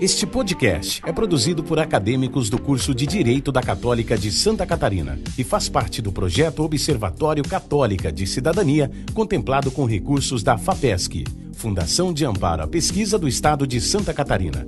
Este podcast é produzido por acadêmicos do curso de Direito da Católica de Santa Catarina e faz parte do projeto Observatório Católica de Cidadania, contemplado com recursos da FAPESC, Fundação de Amparo à Pesquisa do Estado de Santa Catarina.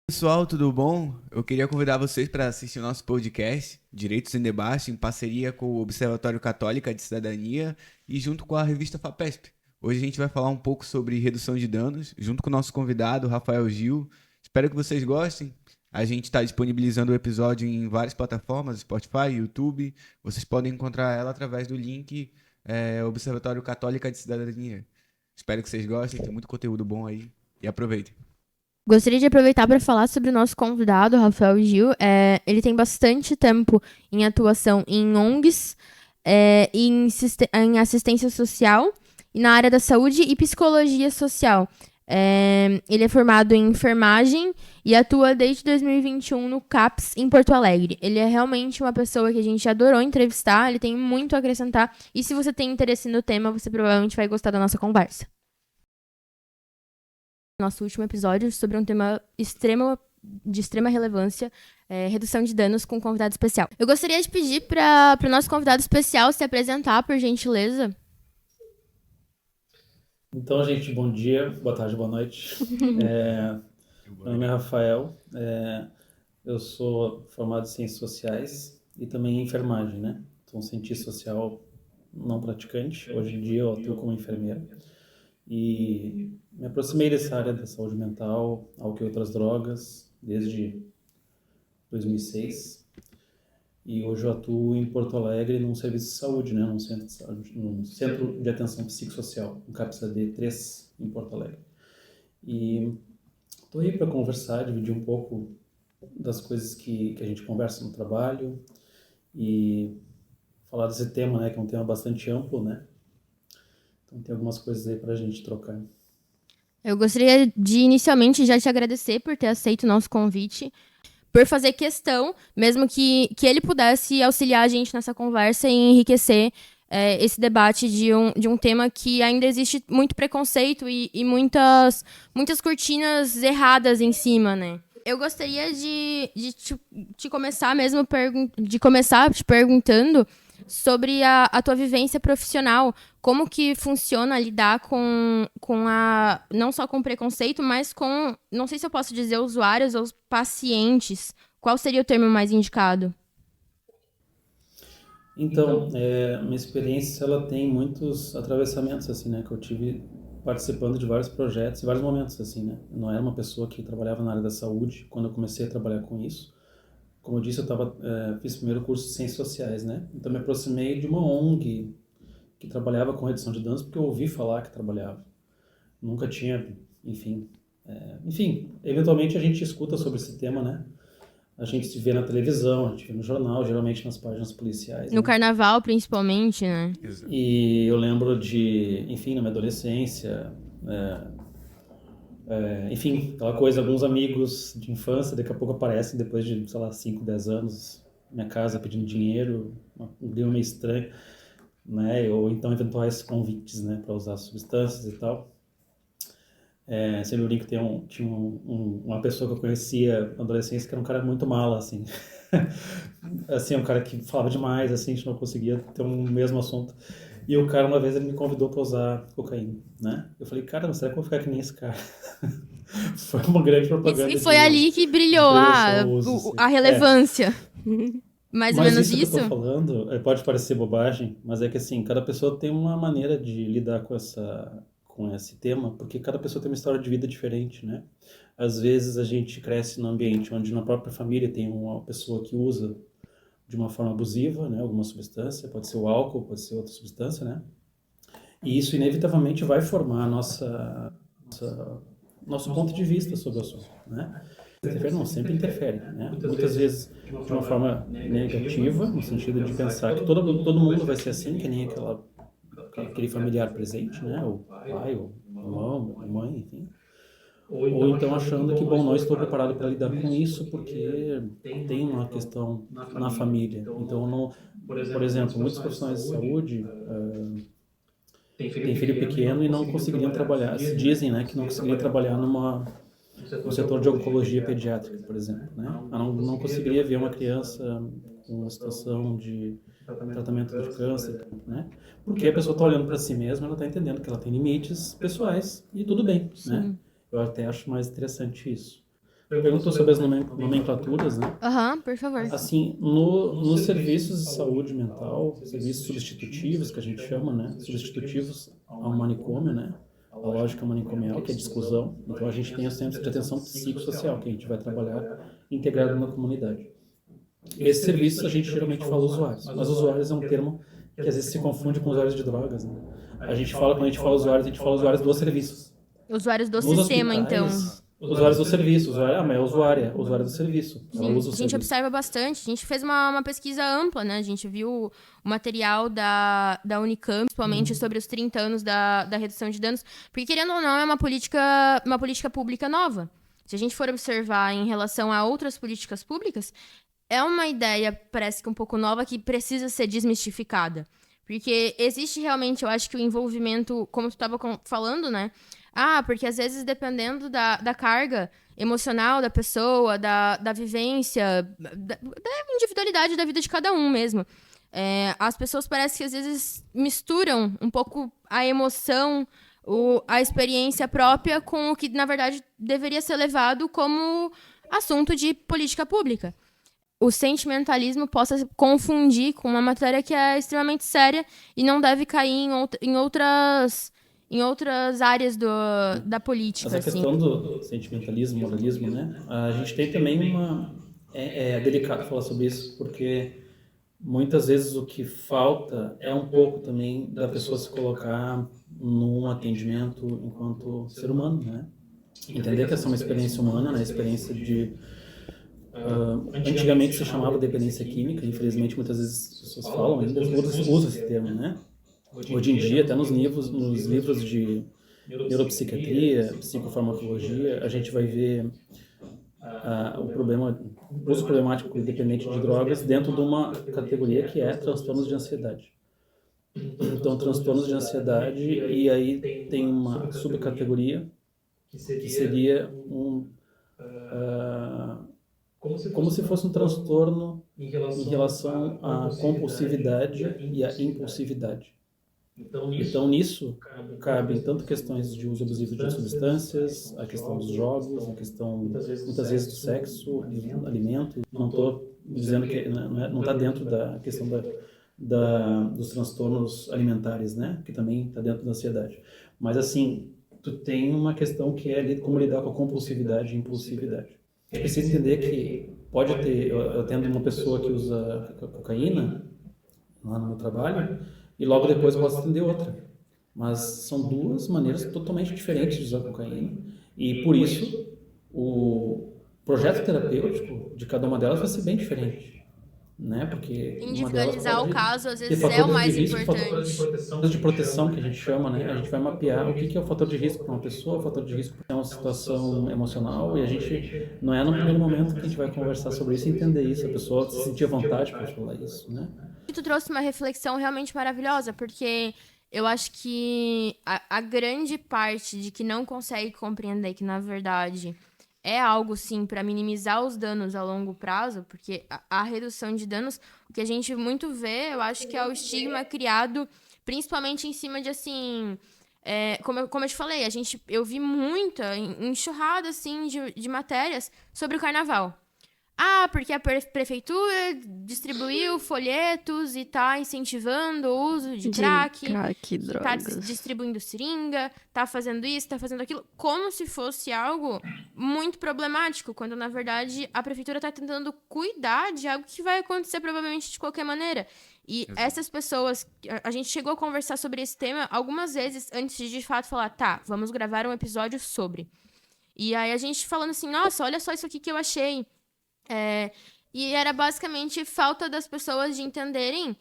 Pessoal, tudo bom? Eu queria convidar vocês para assistir o nosso podcast Direitos em Debate, em parceria com o Observatório Católica de Cidadania e junto com a revista FAPESP. Hoje a gente vai falar um pouco sobre redução de danos, junto com o nosso convidado, Rafael Gil. Espero que vocês gostem. A gente está disponibilizando o episódio em várias plataformas, Spotify, YouTube. Vocês podem encontrar ela através do link Observatório Católica de Cidadania. Espero que vocês gostem, tem muito conteúdo bom aí e aproveitem. Gostaria de aproveitar para falar sobre o nosso convidado, Rafael Gil. Ele tem bastante tempo em atuação em ONGs, em assistência social, e na área da saúde e psicologia social. Ele é formado em enfermagem e atua desde 2021 no CAPS, em Porto Alegre. Ele é realmente uma pessoa que a gente adorou entrevistar, ele tem muito a acrescentar, e se você tem interesse no tema, você provavelmente vai gostar da nossa conversa. Nosso último episódio sobre um tema de extrema relevância, redução de danos, com um convidado especial. Eu gostaria de pedir para o nosso convidado especial se apresentar, por gentileza. Então, gente, bom dia, boa tarde, boa noite. Meu nome é Rafael, eu sou formado em Ciências Sociais e também em enfermagem, né? Sou um cientista social não praticante, hoje em dia eu atuo como enfermeiro. E me aproximei dessa área da saúde mental, álcool e outras drogas, desde 2006. E hoje eu atuo em Porto Alegre num serviço de saúde, né, num centro de saúde, num centro de atenção psicossocial, um CAPS-AD 3 em Porto Alegre. E estou aí para conversar, dividir um pouco das coisas que a gente conversa no trabalho e falar desse tema, né, que é um tema bastante amplo, né? Então tem algumas coisas aí para a gente trocar. Eu gostaria de inicialmente já te agradecer por ter aceito o nosso convite, por fazer questão, mesmo que ele pudesse auxiliar a gente nessa conversa e enriquecer esse debate de um tema que ainda existe muito preconceito e muitas cortinas erradas em cima, né? Eu gostaria de te começar mesmo te perguntando sobre a tua vivência profissional, como que funciona lidar com não só com preconceito, mas com, não sei se eu posso dizer usuários ou pacientes. Qual seria o termo mais indicado? Então, minha experiência, ela tem muitos atravessamentos, assim, né, que eu tive participando de vários projetos e vários momentos, assim, né. Eu não era uma pessoa que trabalhava na área da saúde quando eu comecei a trabalhar com isso. Como eu disse, fiz primeiro curso de Ciências Sociais, né? Então me aproximei de uma ONG que trabalhava com redução de danos porque eu ouvi falar que trabalhava. Nunca tinha, enfim, eventualmente a gente escuta sobre esse tema, né? A gente se vê na televisão, a gente vê no jornal, geralmente nas páginas policiais. No né? carnaval, principalmente, né? E eu lembro de, enfim, na minha adolescência, enfim, aquela coisa, alguns amigos de infância daqui a pouco aparecem depois de, sei lá, 5, 10 anos, na minha casa pedindo dinheiro, um clima meio estranho, né? Ou então eventuais convites, né, para usar substâncias e tal. Sempre brinco que tinha uma pessoa que eu conhecia na adolescência que era um cara muito mala, assim. Assim, um cara que falava demais, assim, a gente não conseguia ter um mesmo assunto. E o cara, uma vez, ele me convidou para usar cocaína, né? Eu falei, cara, será que eu vou ficar que nem esse cara? Foi uma grande propaganda. E foi ali que brilhou a relevância. Mais ou menos isso. Mas isso que eu tô isso? falando, pode parecer bobagem, mas é que, assim, cada pessoa tem uma maneira de lidar com esse tema, porque cada pessoa tem uma história de vida diferente, né? Às vezes a gente cresce num ambiente onde na própria família tem uma pessoa que usa de uma forma abusiva, né, alguma substância, pode ser o álcool, pode ser outra substância, né? E isso inevitavelmente vai formar nosso ponto de vista sobre o assunto, né? Não, sempre interfere, né? Muitas vezes de uma forma negativa, no sentido de pensar que todo mundo vai ser assim, que nem aquele familiar presente, né? O pai, o irmão, a mãe, enfim. Ou então achando que, bom, não estou preparado para lidar com isso porque tem uma questão na família. Então, não, por exemplo, muitos profissionais de saúde têm filho pequeno e não conseguiriam trabalhar, dizem, né, que não conseguiriam trabalhar o setor de oncologia pediátrica, por exemplo, né? Ela não conseguiria ver uma criança com uma situação de tratamento de câncer, né? Porque a pessoa está olhando para si mesma, ela está entendendo que ela tem limites pessoais e tudo bem, né? Eu até acho mais interessante isso. Perguntou sobre as nomenclaturas, né? Aham, por favor. Assim, nos serviços de saúde mental, serviços substitutivos, que a gente chama, né? Substitutivos ao manicômio, né? A lógica manicomial, que é de exclusão. Então, a gente tem os centros de atenção psicossocial, que a gente vai trabalhar integrado na comunidade. Esses serviços, a gente geralmente fala usuários. Mas usuários é um termo que às vezes se confunde com usuários de drogas, né? A gente fala, quando a gente fala usuários, a gente fala usuários dos serviços. Usuários do Nos sistema, então. Usuários do serviço, mas é usuária do serviço. Ela usa o A gente serviço. observa bastante. A gente fez uma pesquisa ampla, né? A gente viu o material da Unicamp, principalmente sobre os 30 anos da redução de danos. Porque, querendo ou não, é uma política pública nova. Se a gente for observar em relação a outras políticas públicas, é uma ideia, parece que um pouco nova, que precisa ser desmistificada. Porque existe realmente, eu acho que o envolvimento, como tu estava falando, né? Porque às vezes, dependendo da carga emocional da pessoa, da vivência, da individualidade da vida de cada um mesmo. As pessoas parecem que às vezes misturam um pouco a emoção, a experiência própria com o que, na verdade, deveria ser levado como assunto de política pública. O sentimentalismo possa confundir com uma matéria que é extremamente séria e não deve cair em outras áreas da política. Mas a questão do sentimentalismo, moralismo, né? A gente tem também é delicado falar sobre isso, porque muitas vezes o que falta é um pouco também da pessoa se colocar num atendimento enquanto ser humano, né? Entender que essa é uma experiência humana, né? Experiência de... antigamente se chamava dependência química, infelizmente muitas vezes as pessoas falam ainda, usam esse termo, né? Hoje em dia, até nos livros de neuropsiquiatria, psicofarmacologia, a gente vai ver o uso problemático dependente de drogas dentro de uma categoria que é transtornos de ansiedade. Então, transtornos de ansiedade, e aí tem uma subcategoria que seria como se fosse um transtorno em relação à compulsividade e à impulsividade. Então, nisso, cabem tanto questões de uso abusivo de substâncias, a questão dos jogos, a questão, muitas vezes, do sexo, do alimento. Não estou dizendo que não está dentro da questão dos transtornos alimentares, né? Que também está dentro da ansiedade. Mas, assim, tu tem uma questão que é como lidar com a compulsividade e impulsividade. É preciso entender que pode ter... Eu atendo uma pessoa que usa cocaína lá no meu trabalho, e logo depois eu posso atender outra. Mas são duas maneiras totalmente diferentes de usar cocaína. E por isso, o projeto terapêutico de cada uma delas vai ser bem diferente. Né? Porque individualizar o caso, às vezes, é o mais importante. Fatores de proteção, que a gente chama, né? A gente vai mapear o que é o fator de risco para uma pessoa, o fator de risco para uma situação emocional, e a gente, não é no primeiro momento que a gente vai conversar sobre isso e entender isso, a pessoa se sentir à vontade para falar isso, né? Tu trouxe uma reflexão realmente maravilhosa, porque eu acho que a grande parte de que não consegue compreender que, na verdade, é algo, sim, para minimizar os danos a longo prazo, porque a redução de danos, o que a gente muito vê, eu acho que é o estigma criado, principalmente em cima de, assim... como eu te falei, eu vi muita enxurrada, assim, de matérias sobre o carnaval. Porque a prefeitura distribuiu folhetos e tá incentivando o uso de crack, drogas. tá distribuindo seringa, tá fazendo isso, tá fazendo aquilo, como se fosse algo muito problemático, quando, na verdade, a prefeitura tá tentando cuidar de algo que vai acontecer provavelmente de qualquer maneira. E essas pessoas, a gente chegou a conversar sobre esse tema algumas vezes antes de fato falar, vamos gravar um episódio sobre. E aí a gente falando assim, nossa, olha só isso aqui que eu achei. E era basicamente falta das pessoas de entenderem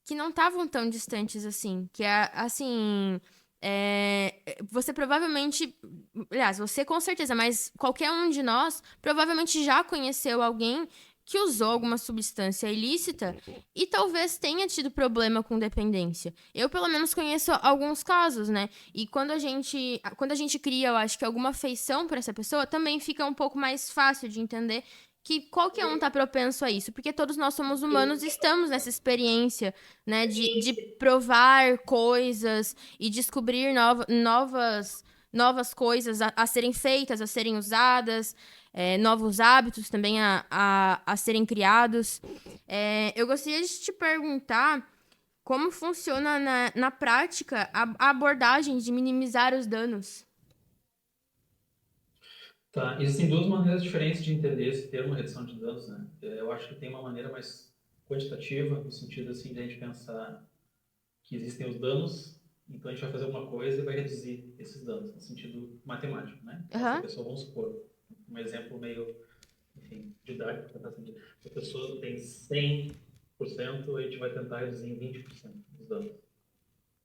que não estavam tão distantes assim. Que, você provavelmente... Aliás, você com certeza, mas qualquer um de nós provavelmente já conheceu alguém que usou alguma substância ilícita e talvez tenha tido problema com dependência. Eu, pelo menos, conheço alguns casos, né? E quando a gente cria, eu acho que alguma afeição por essa pessoa, também fica um pouco mais fácil de entender que qualquer um tá propenso a isso, porque todos nós somos humanos e estamos nessa experiência, né, de provar coisas e descobrir novas coisas a serem feitas, a serem usadas, novos hábitos também a serem criados. Eu gostaria de te perguntar como funciona na prática a abordagem de minimizar os danos. Tá, existem duas maneiras diferentes de entender esse termo redução de danos, né? Eu acho que tem uma maneira mais quantitativa, no sentido assim de a gente pensar que existem os danos, então a gente vai fazer alguma coisa e vai reduzir esses danos, no sentido matemático, né? Uhum. Essa pessoa, vamos supor, um exemplo meio, enfim, didático, para tentar sentir. Se a pessoa tem 100%, a gente vai tentar reduzir em 20% os danos.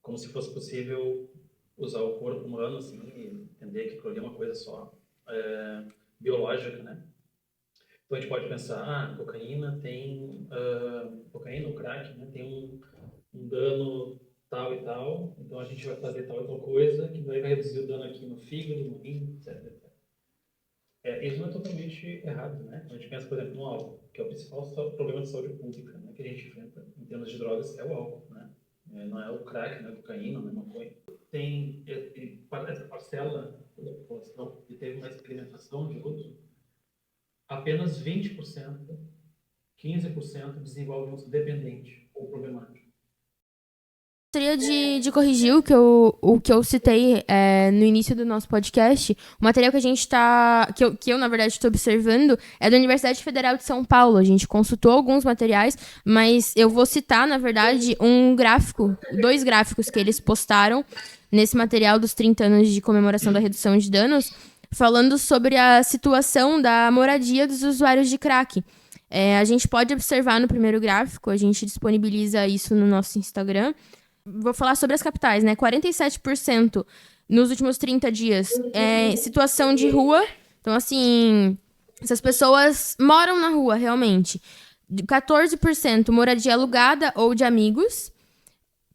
Como se fosse possível usar o corpo humano, assim, e entender que aquilo ali é uma coisa só biológica, né? Então a gente pode pensar, cocaína tem, cocaína ou crack, né? Tem um dano tal e tal, então a gente vai fazer tal e tal coisa, que vai reduzir o dano aqui no fígado, no rim, etc. Isso não é totalmente errado, né? A gente pensa, por exemplo, no álcool, que é o principal problema de saúde pública, né, que a gente enfrenta em termos de drogas, é o álcool, né? Não é o crack, não é a cocaína, não é a maconha. Tem essa parcela da população que teve uma experimentação de uso, apenas 20%, 15% desenvolve um uso dependente ou problemático. Gostaria de corrigir o que eu citei no início do nosso podcast. O material que a gente que eu, na verdade, estou observando é da Universidade Federal de São Paulo. A gente consultou alguns materiais, mas eu vou citar, na verdade, dois gráficos que eles postaram nesse material dos 30 anos de comemoração da redução de danos, falando sobre a situação da moradia dos usuários de crack. A gente pode observar no primeiro gráfico, a gente disponibiliza isso no nosso Instagram. Vou falar sobre as capitais, né? 47% nos últimos 30 dias situação de rua. Então, assim, essas pessoas moram na rua, realmente. 14% moradia alugada ou de amigos.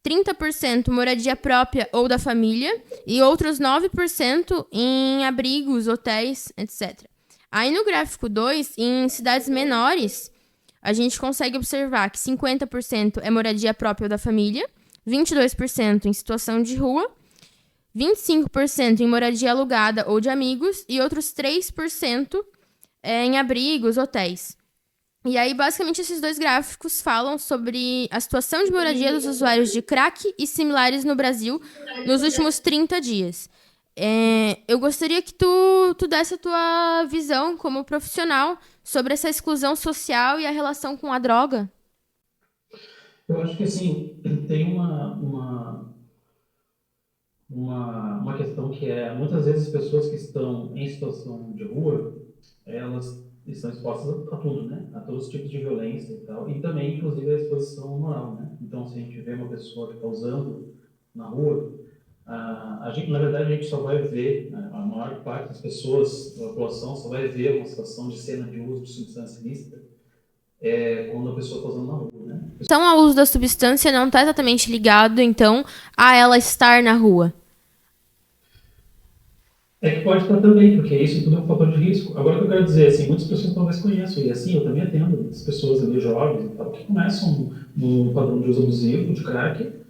30% moradia própria ou da família. E outros 9% em abrigos, hotéis, etc. Aí, no gráfico 2, em cidades menores, a gente consegue observar que 50% é moradia própria ou da família. 22% em situação de rua, 25% em moradia alugada ou de amigos e outros 3% em abrigos, hotéis. E aí, basicamente, esses dois gráficos falam sobre a situação de moradia dos usuários de crack e similares no Brasil nos últimos 30 dias. Eu gostaria que tu desse a tua visão como profissional sobre essa exclusão social e a relação com a droga. Eu acho que, assim, tem uma questão que muitas vezes as pessoas que estão em situação de rua, elas estão expostas a tudo, né? A todos os tipos de violência e tal, e também, inclusive, a exposição moral, né? Então, se a gente vê uma pessoa que está usando na rua, na verdade, a gente só vai ver, né, a maior parte das pessoas, da população, só vai ver uma situação de cena de uso de substância ilícita quando a pessoa está usando na rua, né? Então, o uso da substância não está exatamente ligado, então, a ela estar na rua. É que pode estar também, porque isso tudo é um fator de risco. Agora, o que eu quero dizer, assim, muitas pessoas talvez conheçam, e assim, eu também atendo muitas pessoas ali, jovens e tal, que começam num padrão de uso abusivo, de crack,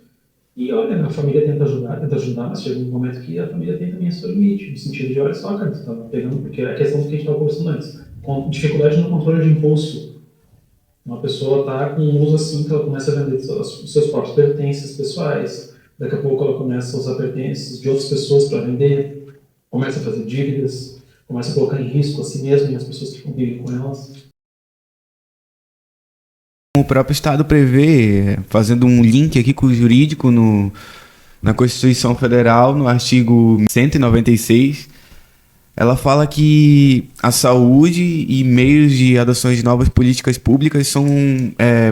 e olha, a família tenta ajudar, mas chega um momento que a família tem também seu limite, no sentido de, olha só, cara, você estava pegando, porque é a questão do que a gente estava conversando antes, com dificuldade no controle de impulso. Uma pessoa está com um uso assim que ela começa a vender os seus próprios pertences pessoais, daqui a pouco ela começa a usar pertences de outras pessoas para vender, começa a fazer dívidas, começa a colocar em risco a si mesma e as pessoas que convivem com elas. O próprio Estado prevê, fazendo um link aqui com o jurídico na Constituição Federal, no artigo 196, ela fala que a saúde e meios de adoções de novas políticas públicas são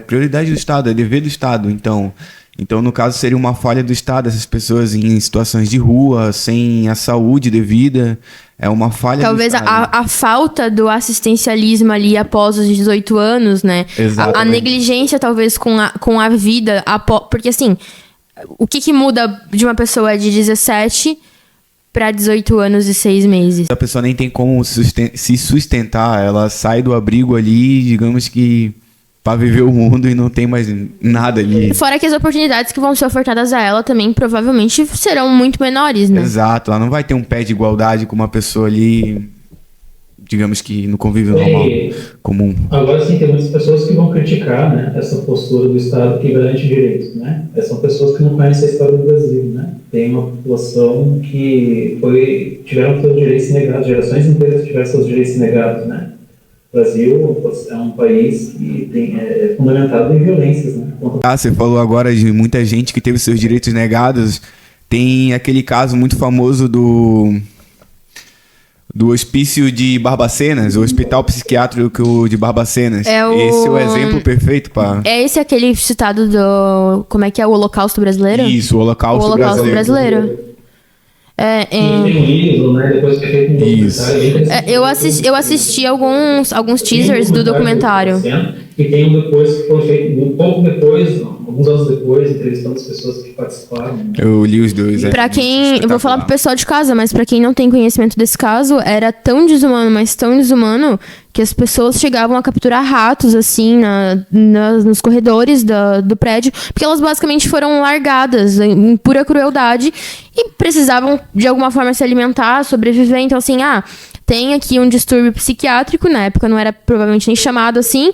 prioridade do Estado, é dever do Estado. Então, Então, no caso, seria uma falha do Estado, essas pessoas em situações de rua, sem a saúde devida, é uma falha Talvez do Estado. a falta do assistencialismo ali após os 18 anos, né? A Exatamente. negligência, talvez, com a vida. Porque, assim, o que muda de uma pessoa de 17 para 18 anos e 6 meses? A pessoa nem tem como se sustentar, ela sai do abrigo ali, digamos que para viver o mundo e não tem mais nada ali. Fora que as oportunidades que vão ser ofertadas a ela também provavelmente serão muito menores, né? Exato, ela não vai ter um pé de igualdade com uma pessoa ali, digamos que no convívio normal, comum. Agora sim, tem muitas pessoas que vão criticar, né, essa postura do Estado que garante direitos, né? São pessoas que não conhecem a história do Brasil, né? Tem uma população que tiveram seus direitos negados, gerações inteiras tiveram seus direitos negados, né? O Brasil é um país que é fundamentado em violências, né? Você falou agora de muita gente que teve seus direitos negados. Tem aquele caso muito famoso do hospício de Barbacenas, o Hospital Psiquiátrico de Barbacenas. Esse é o exemplo perfeito para... É esse aquele citado do... Como é que é? O Holocausto Brasileiro? Isso, o Holocausto Brasileiro. Tem um livro, né? Depois que é feito um documentário. Eu assisti alguns teasers do documentário. E tem um depois que foi feito um pouco depois, alguns anos depois, entrevistando as pessoas que participaram. Né? Eu li os dois. Pra quem... Eu vou falar pro pessoal de casa, mas pra quem não tem conhecimento desse caso, era tão desumano, mas tão desumano, que as pessoas chegavam a capturar ratos, assim, nos corredores do prédio, porque elas basicamente foram largadas em pura crueldade e precisavam, de alguma forma, se alimentar, sobreviver. Então, assim, tem aqui um distúrbio psiquiátrico, na época não era provavelmente nem chamado assim,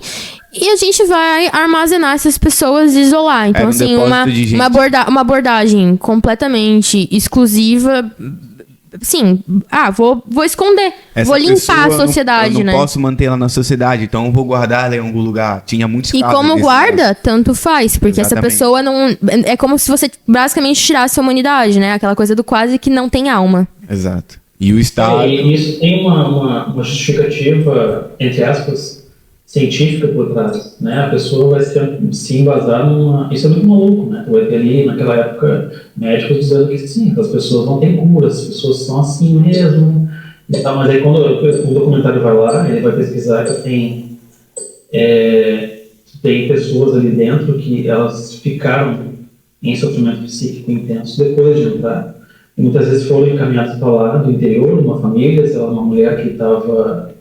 e a gente vai armazenar essas pessoas e isolar. Então, assim, uma abordagem completamente exclusiva. Sim, vou esconder, vou limpar a sociedade, né? Eu não posso manter ela na sociedade, então eu vou guardar ela em algum lugar. Tinha muitos casos. E como guarda, tanto faz, porque essa pessoa não... É como se você basicamente tirasse a humanidade, né? Aquela coisa do quase que não tem alma. Exato. E o Estado... E isso tem uma justificativa, entre aspas, científica por trás, né? A pessoa vai se embasar numa... Isso é muito maluco, né? Tu vai ter ali, naquela época, médicos dizendo que sim, que as pessoas não têm cura, as pessoas são assim mesmo, e tal. Mas aí quando o documentário vai lá, ele vai pesquisar que tem pessoas ali dentro que elas ficaram em sofrimento psíquico intenso depois de entrar. E muitas vezes foram encaminhados para lá do interior, uma família, sei lá, uma mulher que estava...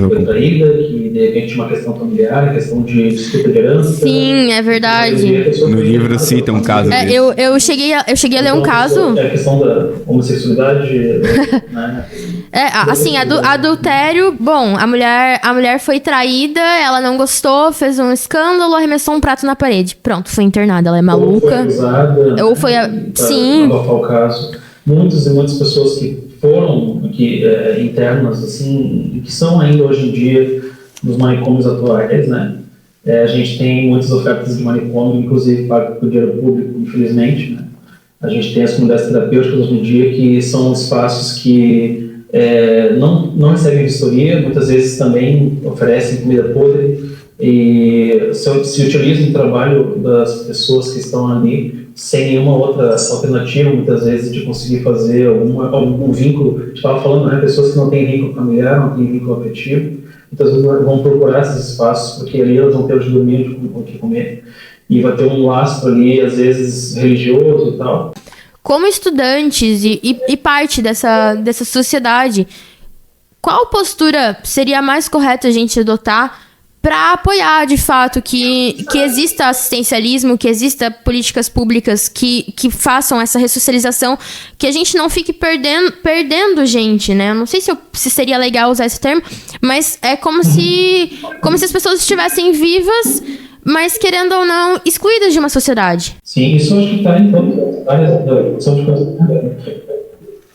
foi traída, que de repente uma questão familiar, questão de disputa de herança. Sim, é verdade. No livro cita um caso desse. Eu cheguei a ler um caso. É a questão da homossexualidade, né? Assim, adultério, bom, a mulher foi traída, ela não gostou, fez um escândalo, arremessou um prato na parede. Pronto, foi internada, ela é maluca. Ou foi acusada. Sim. Abafar o caso. Muitas e muitas pessoas que foram internas, assim, que são ainda hoje em dia nos manicômios atuais, né? A gente tem muitas ofertas de manicômio, inclusive pago por dinheiro público, infelizmente, né? A gente tem as comunidades terapêuticas hoje em dia, que são espaços que não recebem vistoria, muitas vezes também oferecem comida podre e se utilizam do trabalho das pessoas que estão ali sem nenhuma outra alternativa, muitas vezes, de conseguir fazer algum vínculo. A gente estava falando, né, pessoas que não têm vínculo familiar, não têm vínculo afetivo, muitas vezes vão procurar esses espaços, porque ali elas vão ter o de dormir, o que comer, e vai ter um lastro ali, às vezes, religioso e tal. Como estudantes e parte dessa sociedade, qual postura seria mais correta a gente adotar para apoiar, de fato, que exista assistencialismo, que exista políticas públicas que façam essa ressocialização, que a gente não fique perdendo gente, né? Eu não sei se seria legal usar esse termo, mas é como se as pessoas estivessem vivas, mas, querendo ou não, excluídas de uma sociedade. Sim, isso acho que está em todas as áreas da discussão de coisa.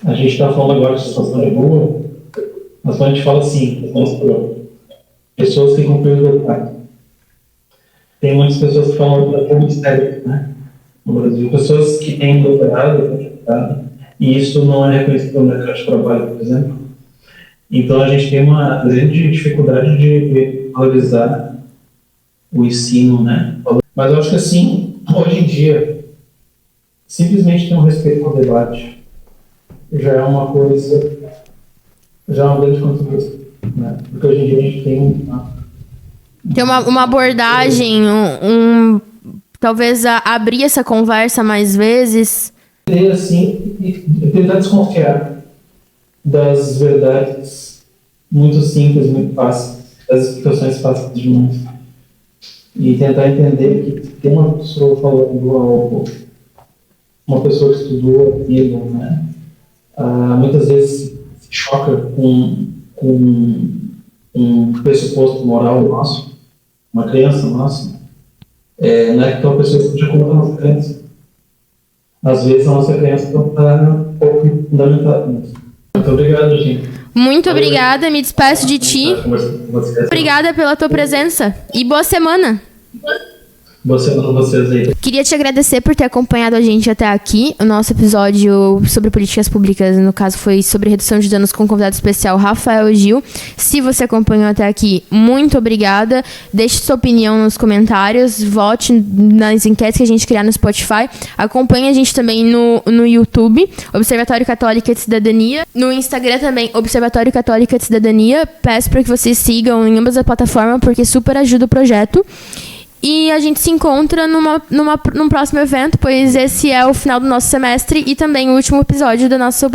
A gente está falando agora de situação de rua, mas quando a gente fala assim, pessoas que cumpriram o doutorado. Tem muitas pessoas que falam da mistério, né? No Brasil, pessoas que têm doutorado, e isso não é reconhecido no mercado de trabalho, por exemplo. Então, a gente tem uma grande dificuldade de valorizar o ensino, né? Mas eu acho que, assim, Hoje em dia, simplesmente ter um respeito ao debate já é uma coisa, já é uma grande contribuição, né? Porque hoje em dia a gente tem uma abordagem, talvez abrir essa conversa mais vezes. Assim, e tentar desconfiar das verdades muito simples, muito fáceis, das explicações fáceis demais. E tentar entender que tem uma pessoa falando algo, uma pessoa que estudou aquilo, né? Muitas vezes se choca com um pressuposto moral nosso, uma crença nossa, não é que aquela pessoa esteja contra a nossa crença. Às vezes a nossa crença não está um pouco fundamentada nisso. Muito obrigado, gente. Muito obrigada, me despeço de ti. Obrigada pela tua presença e boa semana. Boa semana pra vocês aí. Queria te agradecer por ter acompanhado a gente até aqui. O nosso episódio sobre políticas públicas, no caso, foi sobre redução de danos com o convidado especial Rafael Gil. Se você acompanhou até aqui, muito obrigada. Deixe sua opinião nos comentários. Vote nas enquetes que a gente criar no Spotify. Acompanhe a gente também no YouTube, Observatório Católica de Cidadania. No Instagram também, Observatório Católica de Cidadania. Peço para que vocês sigam em ambas as plataformas, porque super ajuda o projeto. E a gente se encontra num próximo evento, pois esse é o final do nosso semestre e também o último episódio do nosso